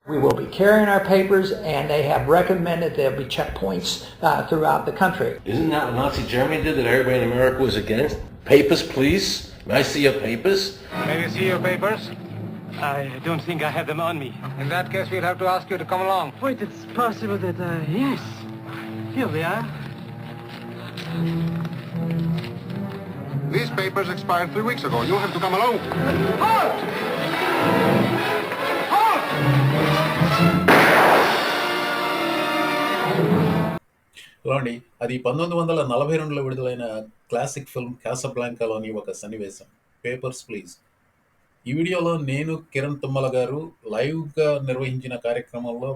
We will be carrying our papers, and they have recommended there'll be checkpoints throughout the country. Isn't that what Nazi Germany did that everybody in America was against? Papers, please. May I see your papers? May we see your papers? I don't think I have them on me. In that case, we'll have to ask you to come along. Wait, it's possible that, yes. Here we are. These papers expired 3 weeks ago. You'll have to come along. Halt! Halt! చూడండి, అది 1942లో విడుదలైన classic film కాసాబ్లాంకాలోని ఒక సన్నివేశం. Papers please. ఈ వీడియోలో నేను, కిరణ్ తుమ్మల గారు లైవ్గా నిర్వహించిన కార్యక్రమంలో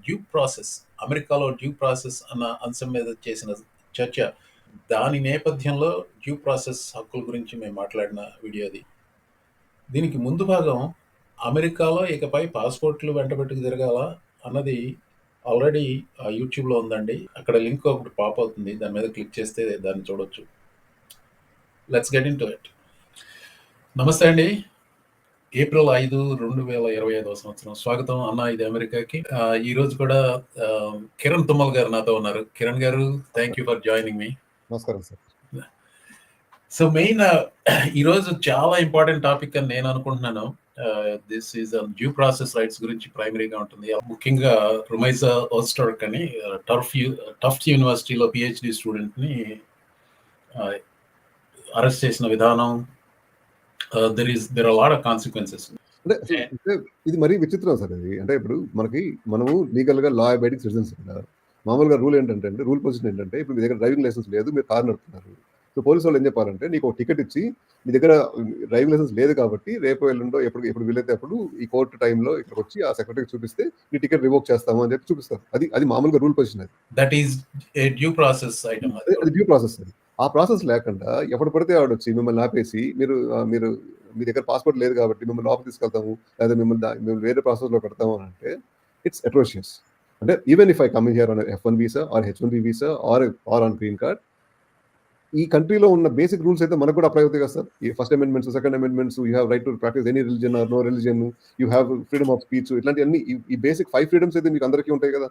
డ్యూ ప్రాసెస్, అమెరికాలో డ్యూ ప్రాసెస్ అన్న అంశం మీద చేసిన చర్చ, దాని నేపథ్యంలో డ్యూ ప్రాసెస్ హక్కుల గురించి మేము మాట్లాడిన వీడియో అది. దీనికి ముందు భాగం అమెరికాలో ఇకపై పాస్పోర్ట్లు వెంటబెట్టుకు తిరగాల అన్నది ఆల్రెడీ యూట్యూబ్లో ఉందండి. అక్కడ లింక్ ఒకటి పాప్ అవుతుంది, దాని మీద క్లిక్ చేస్తే దాన్ని చూడొచ్చు. Let's get in to it. నమస్తే అండి. ఏప్రిల్ 5, 2025 సంవత్సరం. స్వాగతం అన్న, ఇది అమెరికాకి. ఈ రోజు కూడా కిరణ్ తుమ్మల్ గారు నాతో ఉన్నారు. కిరణ్ గారు, థ్యాంక్ యూ ఫర్ జాయినింగ్ మీ. నమస్కారం సార్. సో మెయిన్ ఈరోజు చాలా ఇంపార్టెంట్ టాపిక్ అని నేను అనుకుంటున్నాను. This is due process rights గురించి ప్రైమరీగా ఉంటుంది. ముఖ్యంగా రుమైజా ఓస్టర్క్ అని టఫ్ట్స్ యూనివర్సిటీలో పిహెచ్డి స్టూడెంట్ని అరెస్ట్ చేసిన విధానం, there are a lot of consequences. అంటే ఇది మరీ విచిత్రం సార్. ఇది అంటే ఇప్పుడు మనము లీగల్ గా లా అబైడింగ్ సిటిజన్స్ కదా. మామూలుగా రూల్ పొజిషన్ ఏంటంటే, ఇప్పుడు మీ దగ్గర డ్రైవింగ్ లైసెన్స్ లేదు, మీరు కార్ నడుపుతున్నారు. సో పోలీసు వాళ్ళు ఏం చెప్పారంటే, నీకు ఒక టికెట్ ఇచ్చి, మీ దగ్గర డ్రైవింగ్ లైసెన్స్ లేదు కాబట్టి రేపు ఎల్లుండో ఎప్పుడు వీలైతే అప్పుడు ఈ కోర్టు టైంలో ఇక్కడికి వచ్చి ఆ సెక్రటరీకి చూపిస్తే నీ టికెట్ రివోక్ చేస్తాము అని చెప్పి చూపిస్తారు. అది మామూలుగా rule position. That is a due process item. అది డ్యూ ప్రాసెస్. అది ఆ ప్రాసెస్ లేకుండా ఎప్పుడు పడితే ఆవిడ వచ్చి మిమ్మల్ని ఆపేసి, మీరు మీ దగ్గర పాస్పోర్ట్ లేదు కాబట్టి మిమ్మల్ని లోపలికి తీసుకెళ్తాము, లేదా మిమ్మల్ని వేరే ప్రాసెస్ లో పెడతాము అని అంటే, ఇట్స్ అట్రోషియస్. అంటే even if I come here on F1 visa or H1B visa or on green card, ఈ కంట్రీలో ఉన్న బేసిక్ రూల్స్ అయితే మనకు కూడా అప్లై అవుతాయి కదా సార్. ఈ first amendments, second amendments, you have right to practice any religion or no religion, you have freedom of speech, ఇట్లాంటి అన్ని ఈ బేసిక్ 5 ఫ్రీడమ్స్ అయితే మీకు అందరికీ ఉంటాయి కదా.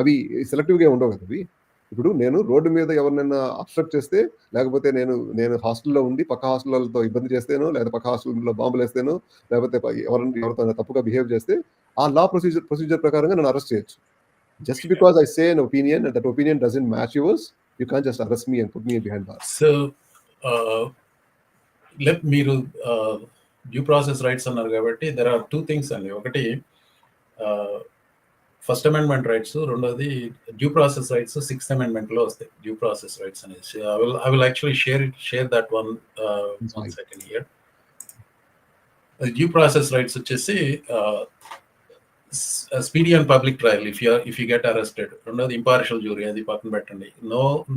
అవి సెలెక్టివ్గా ఉండవు కదా. అవి ఇప్పుడు నేను రోడ్డు మీద ఎవరినైనా అబ్స్ట్రక్ట్ చేస్తే, లేకపోతే నేను హాస్టల్లో ఉండి పక్క హాస్టల్లతో ఇబ్బంది చేస్తేనో, లేదా పక్క హాస్టల్లో బాంబులు వేస్తేనో, లేకపోతే ఎవరితో తప్పుగా బిహేవ్ చేస్తే, ఆ లా ప్రొసీజర్ ప్రకారంగా నన్ను అరెస్ట్ చేయొచ్చు. Just because I say an opinion and that opinion doesn't match yours, you can't just arrest me and put me behind bars. So మీరు డ్యూ ప్రాసెస్ రైట్స్ అన్నారు కాబట్టి దెర్ ఆర్ 2 థింగ్స్ అండి. ఒకటి first amendment rights, రెండోది due process rights 6th అమెండ్మెంట్లో వస్తాయి due process rights అనేసి. I will actually share that one second here. Due process rights వచ్చేసి speedy and public trial if you get arrested. రెండోది impartial jury, అది పక్కన పెట్టండి.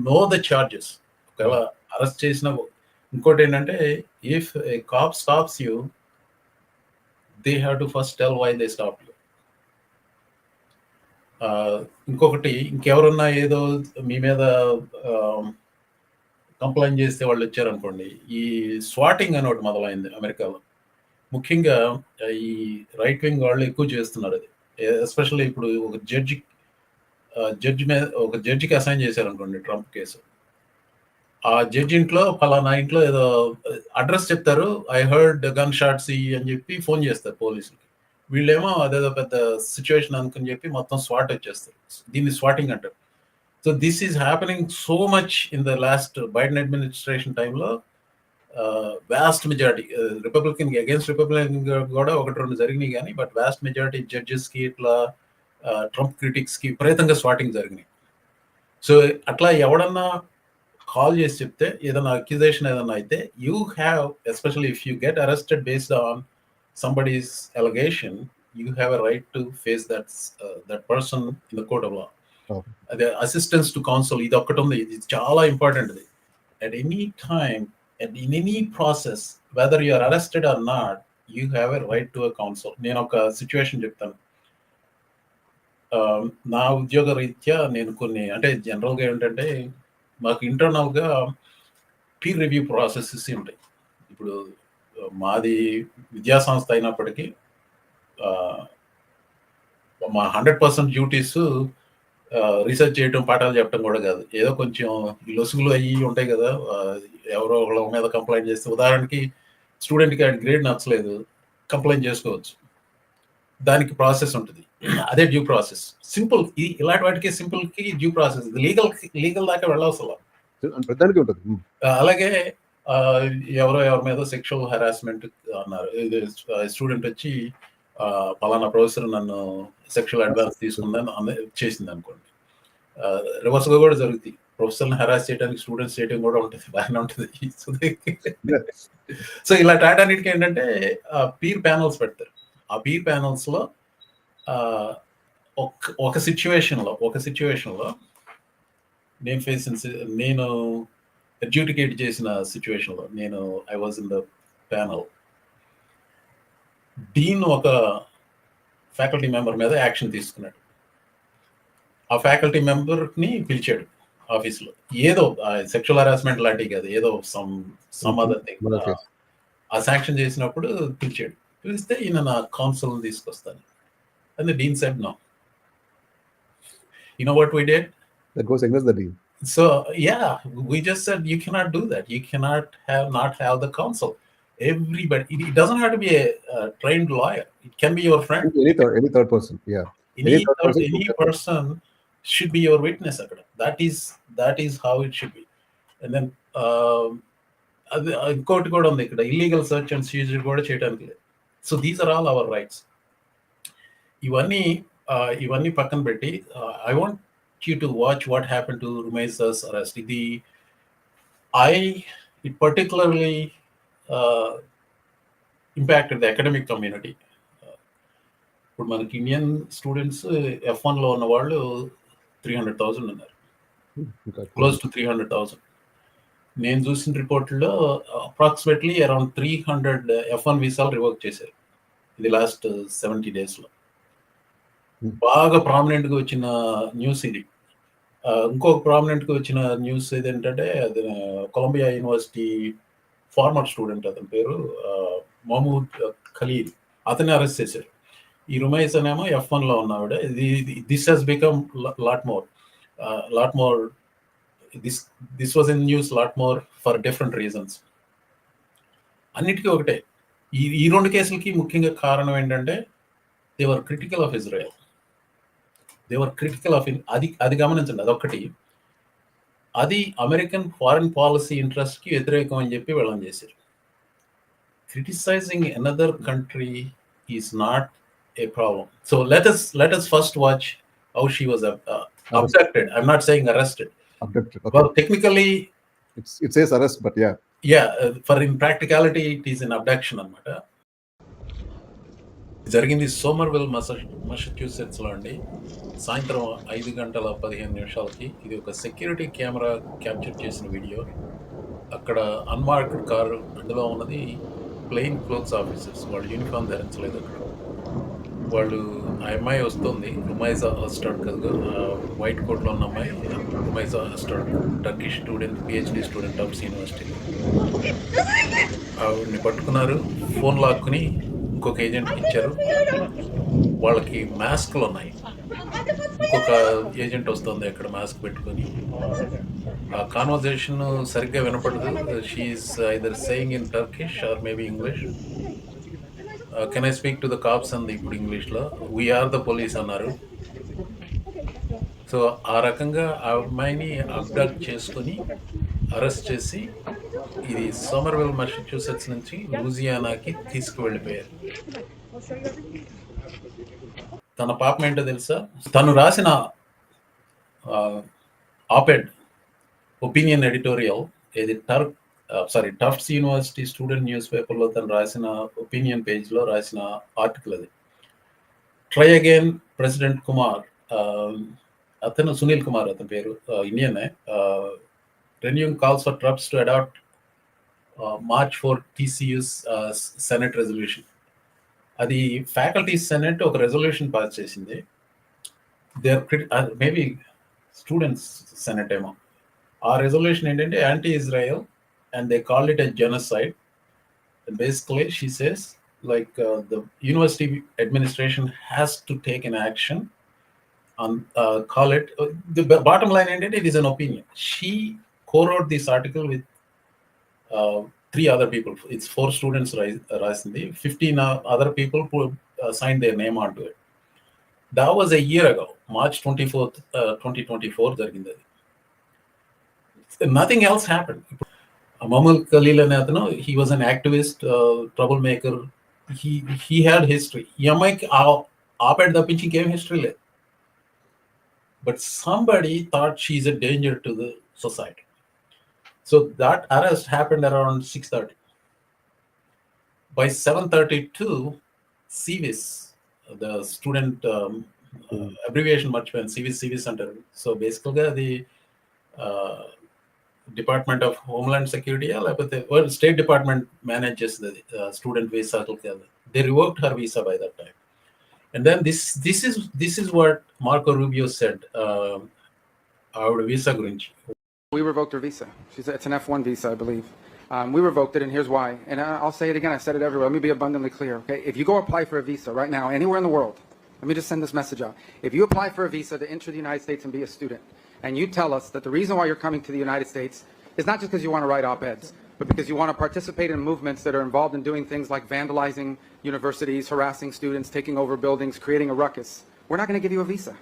Know the charges. ఒకవేళ arrest చేసిన, ఇంకోటి ఏంటంటే, if a cop stops you, they have to first tell why they stop you. ఇంకొకటి, ఇంకెవరన్నా ఏదో మీ మీద కంప్లైంట్ చేస్తే వాళ్ళు వచ్చారనుకోండి, ఈ స్వాటింగ్ అని ఒకటి మొదలైంది అమెరికాలో. ముఖ్యంగా ఈ రైట్ వింగ్ వాళ్ళు ఎక్కువ చేస్తున్నారు అది. ఎస్పెషల్లీ ఇప్పుడు ఒక జడ్జికి అసైన్ చేశారనుకోండి ట్రంప్ కేసు. ఆ జడ్జి ఇంట్లో, ఫలానా ఇంట్లో ఏదో అడ్రస్ చెప్తారు, ఐ హర్డ్ గన్ షాట్స్ అని చెప్పి ఫోన్ చేస్తారు పోలీసులకి. వీళ్ళేమో అదేదో పెద్ద సిచ్యువేషన్ అనుకుని చెప్పి మొత్తం స్వాట్ వచ్చేస్తారు. దీన్ని స్వాటింగ్ అంటారు. So this is happening so much in the last Biden administration టైంలో. Vast majority Republican against Republican కూడా 1-2 జరిగినాయి కానీ, బట్ వ్యాస్ట్ మెజారిటీ జడ్జెస్కి, ఇట్లా ట్రంప్ క్రిటిక్స్కి విపరీతంగా స్వాటింగ్ జరిగినాయి. సో అట్లా ఎవడన్నా కాల్ చేసి చెప్తే, ఏదైనా అక్యుజేషన్ ఏదన్నా అయితే, you have, especially if you get arrested based on somebody's allegation, you have a right to face that person in the court of law. The assistance to counsel, ఇది ఒక్కటి ఉంది. ఇది చాలా ఇంపార్టెంట్. ఇది at any time and in any process, whether you are arrested or not, you have a right to a counsel. నేను ఒక situation చెప్తాను. నా ఉద్యోగ రీత్యా నేను కొన్ని, అంటే జనరల్గా ఏంటంటే, మాకు ఇంటర్నల్గా పీర్ రివ్యూ ప్రాసెసెస్ ఉంటాయి. ఇప్పుడు మాది విద్యా సంస్థ అయినప్పటికీ మా 100% డ్యూటీస్ రీసెర్చ్ చేయటం, పాఠాలు చెప్పడం కూడా కాదు. ఏదో కొంచెం లొసుగులు అయ్యి ఉంటాయి కదా, ఎవరో ఒకళ్ళ మీద కంప్లైంట్ చేస్తే, ఉదాహరణకి స్టూడెంట్కి గ్రేడ్ నచ్చలేదు, కంప్లైంట్ చేసుకోవచ్చు. దానికి ప్రాసెస్ ఉంటుంది, అదే డ్యూ ప్రాసెస్. సింపుల్, ఇలాంటి వాటికి సింపుల్కి డ్యూ ప్రాసెస్. లీగల్ దాకా వెళ్ళవసరం. ప్రతిదానికి ఉంటుంది. అలాగే ఎవరి మీద సెక్షువల్ హెరాస్మెంట్ అన్నారు, స్టూడెంట్ వచ్చి పలానా ప్రొఫెసర్ నన్ను సెక్షువల్ అడ్వాన్స్ తీసుకుందని చేసింది అనుకోండి, రివర్స్గా కూడా జరుగుతుంది. ప్రొఫెసర్ని హెరాస్ చేయడానికి స్టూడెంట్స్ చేయడం కూడా ఉంటుంది, బాగానే ఉంటుంది. సో ఇలాంటి ఆటన్నిటికీ ఏంటంటే పీర్ ప్యానల్స్ పెడతారు. ఆ పీర్ ప్యానల్స్లో ఒక సిచ్యువేషన్లో నేను అడ్జుడికేట్ చేసిన సిచ్యువేషన్లో I was in the panel. Dean ఒక ఫ్యాకల్టీ మెంబర్ మీద యాక్షన్ తీసుకున్నాడు. ఆ ఫ్యాకల్టీ మెంబర్ని పిలిచాడు ఆఫీస్లో, ఏదో సెక్షువల్ హెరాస్మెంట్ లాంటివి కాదు, ఏదో సమ్ అదర్ థింగ్. ఆ శాంక్షన్ చేసినప్పుడు పిలిచాడు. పిలిస్తే ఈయన నా కౌన్సిల్ తీసుకొస్తాను. And the dean said no. You know what we did? That goes against the dean. So yeah, we just said you cannot do that. You cannot not have the counsel. Everybody, it doesn't have to be a trained lawyer. It can be your friend. Any third person, yeah. Any person should be your witness. That is how it should be. And then ఇంకోటి కూడా ఉంది ఇక్కడ, illegal search and Caesar కూడా చేయడానికి లేదు. So these are all our rights. ఇవన్నీ పక్కన పెట్టి, I want you to watch what happen to Rumeysa's arrest. it particularly impacted the academic community. ఇప్పుడు మనకి ఇండియన్ స్టూడెంట్స్ F1లో ఉన్న వాళ్ళు 300,000 ఉన్నారు, క్లోజ్ టు 300,000. నేను చూసిన రిపోర్ట్లో అప్రాక్సిమేట్లీ అరౌండ్ 300 F1 వీసాలు రివోక్ చేశారు ఇది లాస్ట్ 70 daysలో. బాగా ప్రామినెంట్గా వచ్చిన న్యూస్ ఇది. ఇంకొక ప్రామినెంట్గా వచ్చిన న్యూస్ ఏదంటే, అది కొలంబియా యూనివర్సిటీ ఫార్మర్ స్టూడెంట్, అతని పేరు మహమూద్ ఖలీల్, అతన్ని అరెస్ట్ చేశారు. ఈ రుమైస్ అనేమో F1లో ఉన్నావిడ. This he's become lot more this was in news lot more for different reasons. అన్నిటికీ ఒకటే, ఈ రెండు కేసులకి ముఖ్యంగా కారణం ఏంటంటే they were critical of Israel. అది గమనించండి, అదొక్కటి. అది అమెరికన్ ఫారిన్ పాలసీ ఇంట్రెస్ట్కి వ్యతిరేకం అని చెప్పి వెళ్ళం చేశారు. Criticising another country is not a problem. So let us first watch how she was abducted. I'm not saying arrested. Abducted. Okay. Well, technically it says arrest, but yeah. For in practicality it is an abduction అన్నమాట. జరిగింది సోమర్విల్ మసాచ్యూసెట్స్లో అండి. సాయంత్రం 5:15 ఇది ఒక security camera capture చేసిన video. అక్కడ unmarked car, అందులో ఉన్నది ప్లెయిన్ క్లోత్స్ ఆఫీసర్స్, వాళ్ళు యూనిఫామ్ ధరించలేదు. అక్కడ వాళ్ళు, ఆ అమ్మాయి వస్తుంది, రుమైసా అస్టాడ్ కదా, వైట్ కోట్లో ఉన్న అమ్మాయి రుమైసా అస్టాడ్, Turkish student, PhD student Tufts యూనివర్సిటీలో. ఆవిడ్ని పట్టుకున్నారు, ఫోన్ లాక్కుని ఇంకొక ఏజెంట్కి ఇచ్చారు. వాళ్ళకి మాస్క్లు ఉన్నాయి. ఇంకొక ఏజెంట్ వస్తుంది అక్కడ మాస్క్ పెట్టుకొని. ఆ కాన్వర్జేషన్ సరిగ్గా వినపడదు. She's either saying in Turkish or maybe English. Can I speak to the cops అంది ఇప్పుడు ఇంగ్లీష్లో. వీఆర్ ద పోలీస్ అన్నారు. సో ఆ రకంగా ఆ అమ్మాయిని అబ్డక్ట్ చేసుకొని అరెస్ట్ చేసి ఇది సోమర్విల్ మసాచ్యూసెట్స్ నుంచి లూజియానాకి తీసుకువెళ్ళిపోయారు. తన పాపం ఏంటో తెలుసా? తను రాసిన ఆపెడ్ ఒపీనియన్ ఎడిటోరియల్, ఇది టఫ్ట్స్ యూనివర్సిటీ స్టూడెంట్ న్యూస్ పేపర్లో తను రాసిన ఒపీనియన్ పేజ్లో రాసిన ఆర్టికల్ అది. ట్రై అగైన్ ప్రెసిడెంట్ కుమార్, అతను సునీల్ కుమార్ అతని పేరు, ఇండియనే. renewing calls for Tufts to adopt March 4 TCU's Senate resolution. అది ఫ్యాకల్టీ సెనెట్ ఒక రెజల్యూషన్ పాస్ చేసింది. మేబీ స్టూడెంట్స్ సెనెట్ ఏమో. ఆ రెజల్యూషన్ ఏంటంటే anti Israel, and they called it a genocide. Basically she says the university administration has to take an action on call it the bottom line ended it is an opinion. She co-wrote this article with 3 other people. It's 4 students రాసింది, 15 other people who signed their name onto it. That was a year ago, March 24th, 2024 జరిగింది అది. Nothing else happened. Mamal Khalil అనే అతను, he was an activist, troublemaker. He had history. ఈ అమ్మాయికి ఆపేట తప్పించి ఇంకేం history లేదు. But somebody thought she's a danger to the society. So that arrest happened around 6:30. By 7:32, CVIS, the student abbreviation marchipoyanu, CVIS antaru. So basically the Department of Homeland Security, or State Department manages the student visa. They revoked her visa by that time. And then this is what Marco Rubio said. Our visa gurinchi. We revoked her visa. It's an F1 visa, I believe. We revoked it, and here's why. And I'll say it again. I said it everywhere. Let me be abundantly clear. Okay, if you go apply for a visa right now, anywhere in the world, let me just send this message out. If you apply for a visa to enter the United States and be a student, and you tell us that the reason why you're coming to the United States is not just because you want to write op-eds, but because you want to participate in movements that are involved in doing things like vandalizing universities, harassing students, taking over buildings, creating a ruckus, we're not going to give you a visa.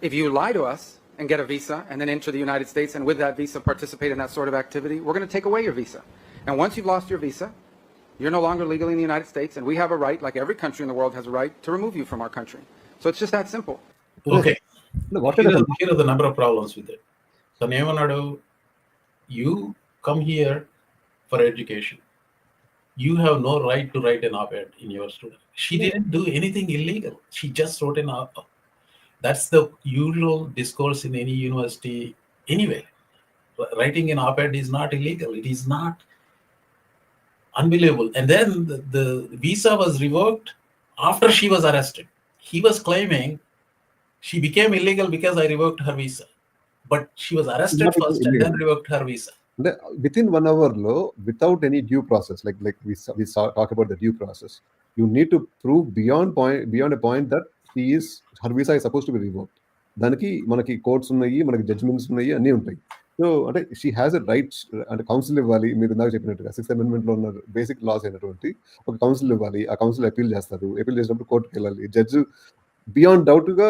If you lie to us and get a visa and then enter the United States and with that visa participate in that sort of activity, we're going to take away your visa. And once you've lost your visa, you're no longer legally in the United States, and we have a right, like every country in the world has a right, to remove you from our country. So it's just that simple. Okay. Here are the number of problems with it. So Nevanadu, you come here for education. You have no right to write an op-ed in your student. She didn't do anything illegal. She just wrote an op-ed. That's the usual discourse in any university anyway. Writing an op-ed is not illegal. It is not unbelievable. And then the visa was revoked after she was arrested. He was claiming she became illegal because I revoked her visa. But she was arrested first and then revoked her visa. Within 1 hour, without any due process, like we talk about the due process, you need to prove beyond a point that her visa is supposed to be revoked. దానికి మనకి courts ఉన్నాయి, మనకి judgements ఉన్నాయి, అన్నీ ఉంటాయి. So అంటే she has a right, అంటే council ఇవ్వాలి. మీరు ఇందాక చెప్పినట్టుగా 6th అమెండ్మెంట్లో ఉన్న బేసిక్ లాస్ అయినటువంటి ఒక కౌన్సిల్ ఇవ్వాలి. ఆ కౌన్సిల్ అపీల్ చేస్తారు. అపీల్ చేసినప్పుడు కోర్టుకి వెళ్ళాలి. జడ్జ్ బియాండ్ డౌట్గా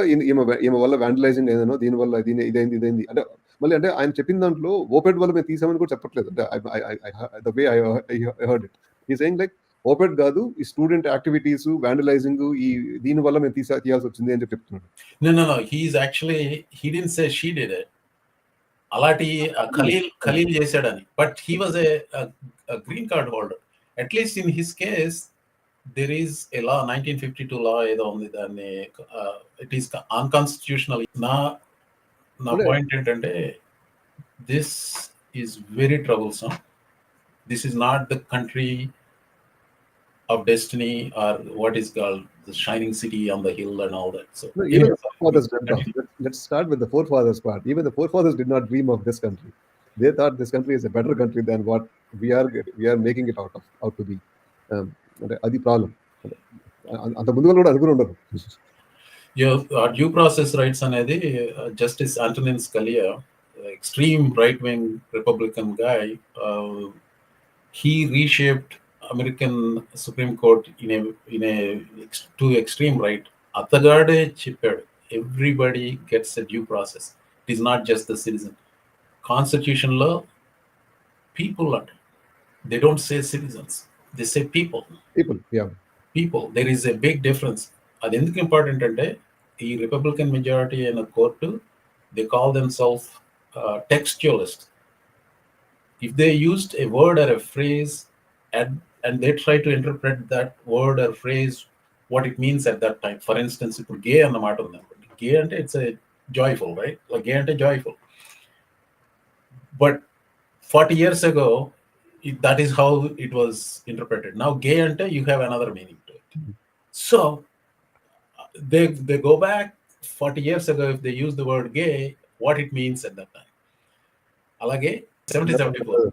ఈమె వల్ల వ్యాండలైజింగ్ ఏదైనా, దీనివల్ల ఇదైంది అంటే మళ్ళీ అంటే ఆయన చెప్పిన దాంట్లో ఓపెడ్ వల్ల మేము తీసామని కూడా చెప్పట్లేదు. అంటే the way I heard it, ఈ సేయింగ్ లైక్ ఓపెడ్ కాదు, ఈ స్టూడెంట్ యాక్టివిటీస్, వ్యాండలైజింగ్, ఈ దీని వల్ల మేము తీయాల్సి వచ్చింది అని చెప్తున్నాడు. No. He didn't say she did it. అలాంటి ఖలీల్ చేశాడని. But he was a green card holder. At least in his case, there is a law, 1952 law ఏదో ఉంది, దాన్ని it is unconstitutional. నా పాయింట్ ఏంటంటే, this is very troublesome. This is not the country of destiny, or what is called the shining city on the hill and all that. So let's start with the forefathers part. Even the forefathers did not dream of this country. They thought this country is a better country than what we are making it out to be. Adi problem. అంత ముందు కూడా అనుకుని ఉండరు. Due process rights అనేది justice Antonin స్కలియా, extreme right-wing Republican guy, he reshaped American Supreme Court in a to extreme right. Atagade చెప్పాడు, everybody gets a due process. It is not just the citizen. Constitution law, people are. They don't say citizens. They say people. Yeah. People. There is a big difference. అది ఎందుకు important అంటే, ఈ Republican majority అయిన court, they call themselves textualists. If they used a word or a phrase and they try to interpret that word or phrase what it means at that time. For instance, ఇప్పుడు గే అన్న మాట ఉంది అనుకోండి. గే అంటే it's a joyful, right? Like గే అంటే joyful. But 40 years ago, that is how it was interpreted. Now gay ante you have another meaning to it. So they go back 40 years ago. If they use the word gay, what it means at that time. Alage 74.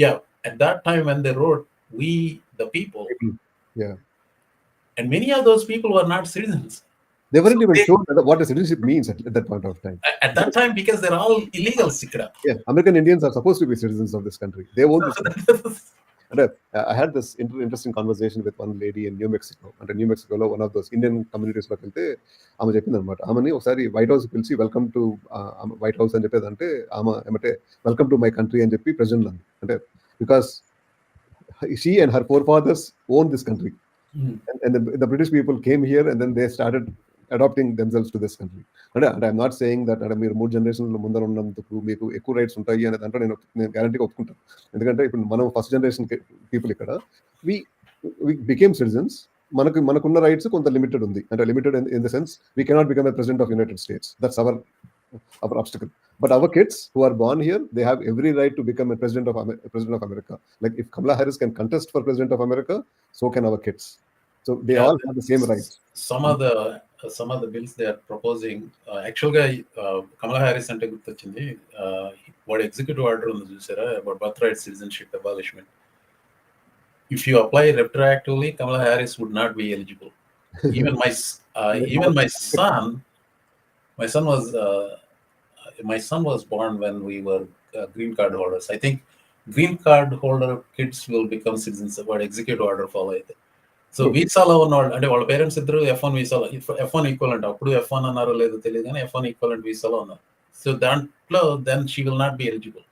Yeah, at that time when they wrote we the people. Yeah. And many of those people were not citizens. They weren't So even they- sure what a citizenship means at that point of time. at that time, because they're all illegals ikkada. Yeah, American Indians are supposed to be citizens of this country. They own this country. And I had this interesting conversation with one lady in New Mexico. And in New Mexico, one of those Indian communities లోకి వెళ్తే ఆమె చెప్పింది అనమాట. ఆమెని ఒకసారి white house పిలిచి welcome to white house అని చెప్పేది అంటే ఆమె ఏమంటే వెల్కమ్ టు మై కంట్రీ అని చెప్పి ప్రెసిడెంట్ అంది. అంటే because she and her forefathers owned this country. And the British people came here and then they started adopting themselves to this country. And I'm not saying that మీరు 3 జనరేషన్ల ముందర ఉన్నందుకు మీకు ఎక్కువ rights ఉంటాయి అనే దాంట్లో నేను గ్యారంటీగా ఒప్పుకుంటాను. ఎందుకంటే ఇప్పుడు మనం ఫస్ట్ జనరేషన్ పీపుల్ ఇక్కడ వి బికేమ్ సిటిజన్స్. మనకున్న రైట్స్ కొంత లిమిటెడ్ ఉంది. అంటే limited in the sense we cannot become a president of United states. That's our obstacle. But our kids who are born here, they have every right to become a president of America. Like if Kamala Harris can contest for president of America, so can our kids. So they all have the same rights. Some of the bills they are proposing, actually, Kamala Harris ante gurtocchindi. What executive order undi chusara about birthright citizenship abolishment. If you apply retroactively, Kamala Harris would not be eligible. Even my son was born when we were green card holders. I think green card holder kids will become citizens about executive order follow అయితే. So వీసాలో ఉన్నవాళ్ళు అంటే వాళ్ళ parents ఇద్దరు F1 వీసాలో F1 equivalent అప్పుడు F1 అన్నారో లేదో తెలియదు కానీ F1 ఈక్వలెంట్ వీసాలో ఉన్నారు. సో దాంట్లో then she will not be eligible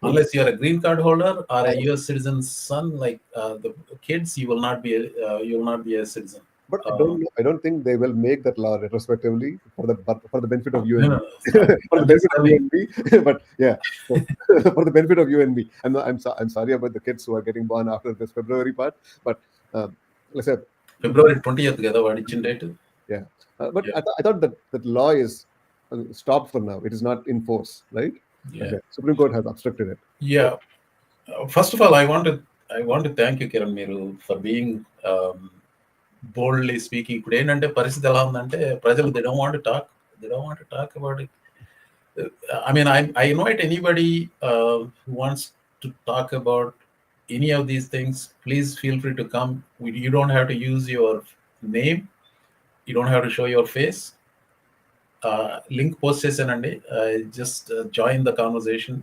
unless you are a green card holder or a US citizen son like the kids you will not be a citizen. But I don't think they will make that law retrospectively for the benefit of you and me. For the benefit of you and me. But yeah, for the benefit of you and me. I'm sorry about the kids who are getting born after this February part. But let's say February 20th కదా వాడి ఇచ్చిన date. Yeah, but yeah. I thought that law is stopped for now. It is not in force, right? Yeah. Okay. Supreme Court has obstructed it. Yeah. First of all, I want to thank you, Kiran Meeru, for being boldly speaking. ఇప్పుడు ఏంటంటే పరిస్థితి ఎలా ఉందంటే ప్రజలు they don't want to talk about it. I mean, I invite anybody who wants to talk about any of these things, please feel free to come. You don't have to use your name, you don't have to show your face. Link post చేశానండి, just join the conversation.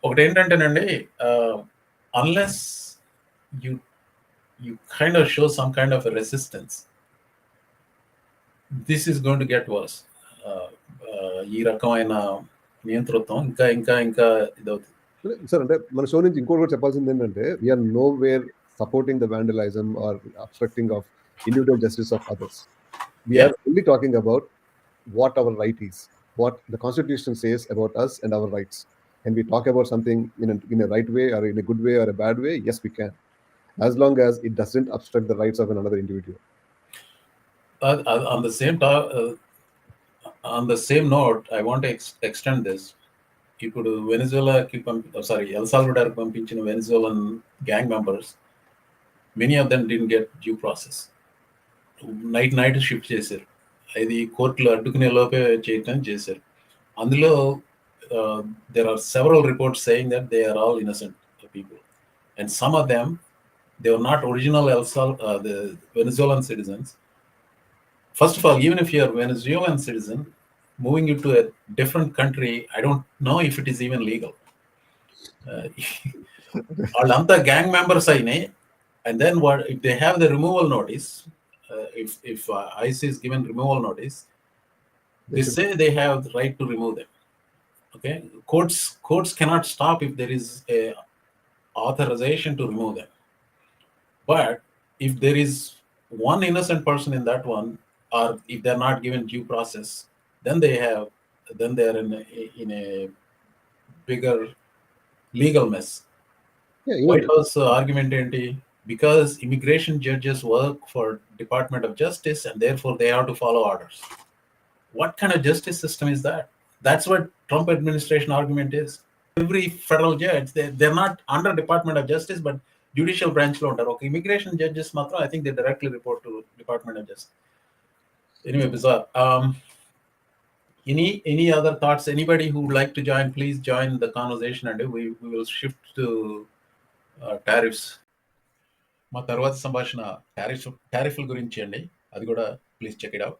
ఒకటి ఏంటంటేనండి, unless you kind of show some kind of a resistance, this is going to get worse. ఈ రకమైన నియంతృత్వం ఇంకా ఇదవుతుంది. Sir అంటే మన show నుంచి ఇంకోటి కూడా చెప్పాల్సింది ఏంటంటే we are nowhere supporting the vandalism or obstructing of individual justice of others. We are only talking about what our right is, what the constitution says about us and our rights. Can we talk about something in a right way or in a good way or a bad way? Yes, we can, as long as it doesn't obstruct the rights of another individual. On the same note, I want to extend this. ఇప్పుడు వెనిజులాకి L సాల్వడార్కి పంపించిన వెనిజులన్ gang members, many of them didn't get due process. Night shift చేశారు, అది కోర్టులో అడ్డుకునే లోపే చేయటం చేశారు. అందులో there are several reports saying that they are all innocent people, and some of them they were not original the Venezuelan citizens. First of all, even if you are a Venezuelan citizen, moving you to a different country, I don't know if it is even legal. All gang members ayinayi, and then what if they have the removal notice? If ICE is given removal notice, they say they have the right to remove them. Okay, courts cannot stop if there is a authorization to remove them. But if there is one innocent person in that one, or if they're not given due process, then they are in a bigger legal mess. Yeah, White House argument enti, because immigration judges work for Department of Justice and therefore they have to follow orders. What kind of justice system is that? That's what Trump administration argument is. Every federal judge, they're not under Department of Justice, but judicial branch lo untaru. Okay, immigration judges matram I think they directly report to Department of Justice. Anyway, bizarre. Any other thoughts? Anybody who would like to join, please join the conversation, and we will shift to tariffs. మా తర్వాత సంభాషణ టారిఫ్ల గురించి అండి. అది కూడా please check it out.